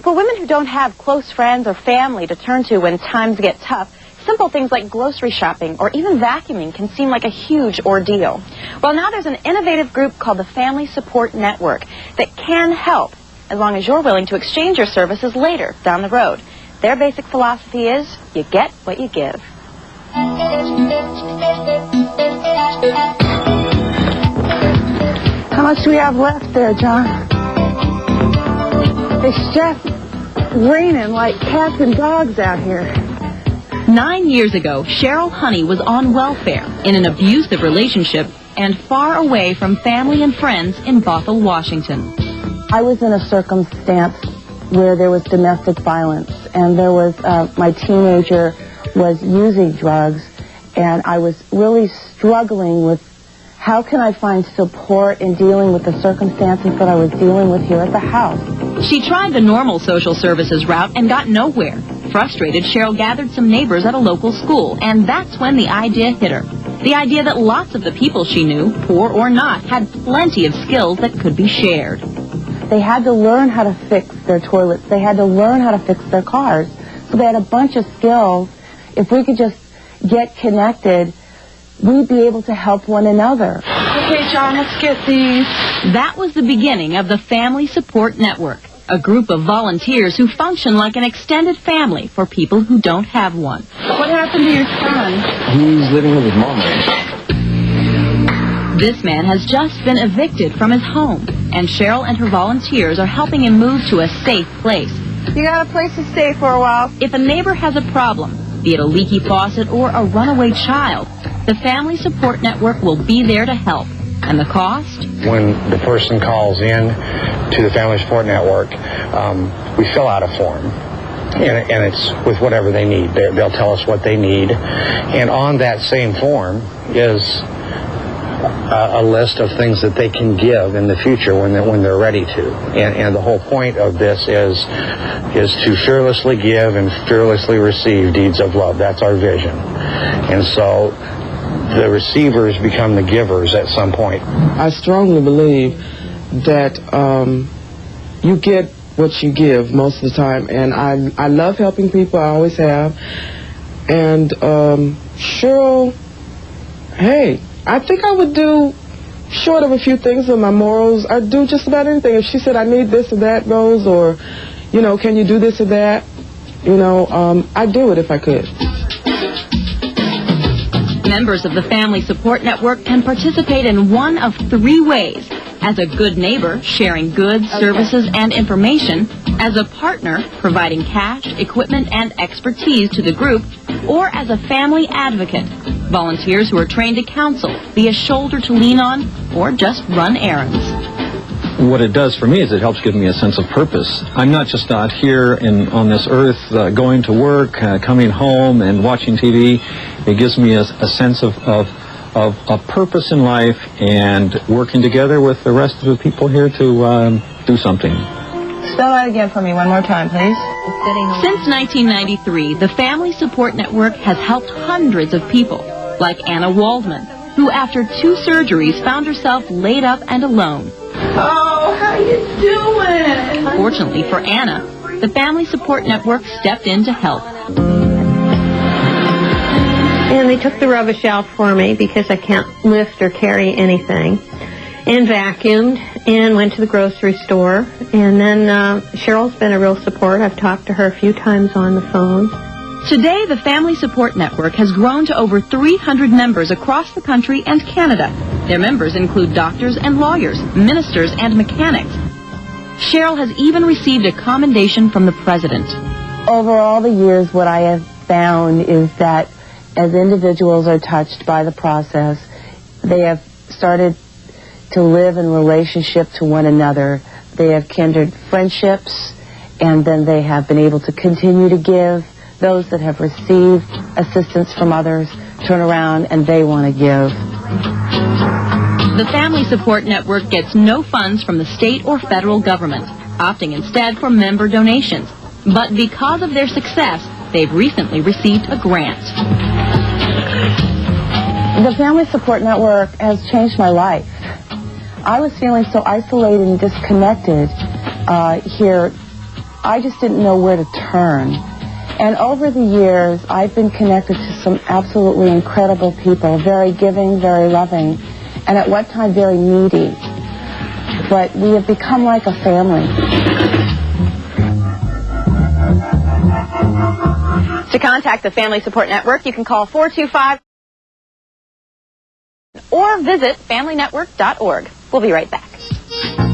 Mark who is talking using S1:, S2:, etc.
S1: For women who don't have close friends or family to turn to when times get tough, simple things like grocery shopping or even vacuuming can seem like a huge ordeal. Well, now there's an innovative group called the Family Support Network that can help, as long as you're willing to exchange your services later down the road. Their basic philosophy is, you get what you give.
S2: How much do we have left there, John? It's just raining like cats and dogs out here.
S3: 9 years ago, Cheryl Honey was on welfare in an abusive relationship and far away from family and friends in Bothell, Washington.
S2: I was in a circumstance where there was domestic violence, and there was my teenager was using drugs, and I was really struggling with how can I find support in dealing with the circumstances that I was dealing with here at the house.
S3: She tried the normal social services route and got nowhere. Frustrated, Cheryl gathered some neighbors at a local school, and that's when the idea hit her. The idea that lots of the people she knew, poor or not, had plenty of skills that could be shared.
S2: They had to learn how to fix their toilets. They had to learn how to fix their cars. So they had a bunch of skills. If we could just get connected, we'd be able to help one another.
S1: Okay, John, let's get these.
S3: That was the beginning of the Family Support Network, a group of volunteers who function like an extended family for people who don't have one.
S1: What happened to your son?
S4: He's living with his mom.
S3: This man has just been evicted from his home, and Cheryl and her volunteers are helping him move to a safe place.
S1: You got a place to stay for a while.
S3: If a neighbor has a problem, be it a leaky faucet or a runaway child, the Family Support Network will be there to help. And the cost?
S4: When the person calls in to the Family Support Network, we fill out a form. And it's with whatever they need. They'll tell us what they need. And on that same form is a list of things that they can give in the future when they're ready to. And the whole point of this is to fearlessly give and fearlessly receive deeds of love. That's our vision. And so the receivers become the givers at some point.
S5: I strongly believe that you get what you give most of the time, and I love helping people. I always have. And Cheryl, hey, I think I would do, short of a few things with my morals, I'd do just about anything. If she said, I need this or that, Rose, or, you know, can you do this or that, you know, I'd do it if I could.
S3: Members of the Family Support Network can participate in one of three ways: as a good neighbor, sharing goods, services, and information; as a partner, providing cash, equipment, and expertise to the group; or as a family advocate, volunteers who are trained to counsel, be a shoulder to lean on, or just run errands.
S6: What it does for me is it helps give me a sense of purpose. I'm not just out here on this earth going to work, coming home and watching TV. It gives me a sense of a purpose in life and working together with the rest of the people here to do something.
S1: Spell that again for me one more time, please.
S3: Since 1993, the Family Support Network has helped hundreds of people, like Anna Waldman, who after 2 surgeries found herself laid up and alone.
S1: Oh, how you doing?
S3: Fortunately for Anna, the Family Support Network stepped in to help.
S7: And they took the rubbish out for me because I can't lift or carry anything, and vacuumed and went to the grocery store. And then Cheryl's been a real support. I've talked to her a few times on the phone.
S3: Today, the Family Support Network has grown to over 300 members across the country and Canada. Their members include doctors and lawyers, ministers and mechanics. Cheryl has even received a commendation from the president.
S2: Over all the years, what I have found is that as individuals are touched by the process, they have started to live in relationship to one another. They have kindred friendships, and then they have been able to continue to give. Those that have received assistance from others turn around and they want to give.
S3: The Family Support Network gets no funds from the state or federal government, opting instead for member donations. But because of their success, they've recently received a grant.
S2: The Family Support Network has changed my life. I was feeling so isolated and disconnected here. I just didn't know where to turn. And over the years, I've been connected to some absolutely incredible people, very giving, very loving, and at one time very needy. But we have become like a family.
S1: To contact the Family Support Network, you can call 425 or visit familynetwork.org. We'll be right back.